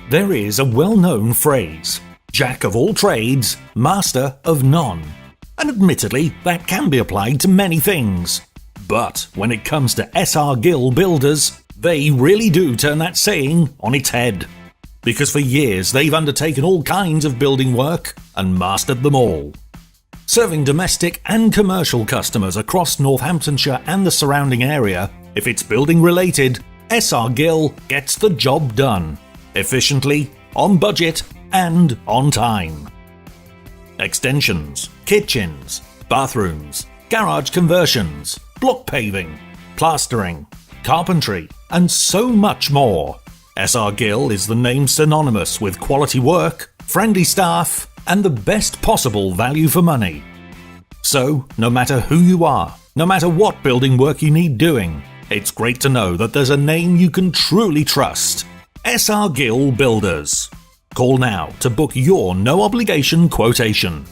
There is a well-known phrase, "Jack of all trades, master of none." And admittedly, that can be applied to many things. But when it comes to R Gill Builders, they really do turn that saying on its head. Because for years they've undertaken all kinds of building work and mastered them all. Serving domestic and commercial customers across Northamptonshire and the surrounding area, if it's building related, R Gill gets the job done. Efficiently, on budget and on time. Extensions, kitchens, bathrooms, garage conversions, block paving, plastering, carpentry, and so much more. R Gill is the name synonymous with quality work, friendly staff, and the best possible value for money. So, no matter who you are, no matter what building work you need doing, it's great to know that there's a name you can truly trust. R Gill Builders. Call now to book your no-obligation quotation.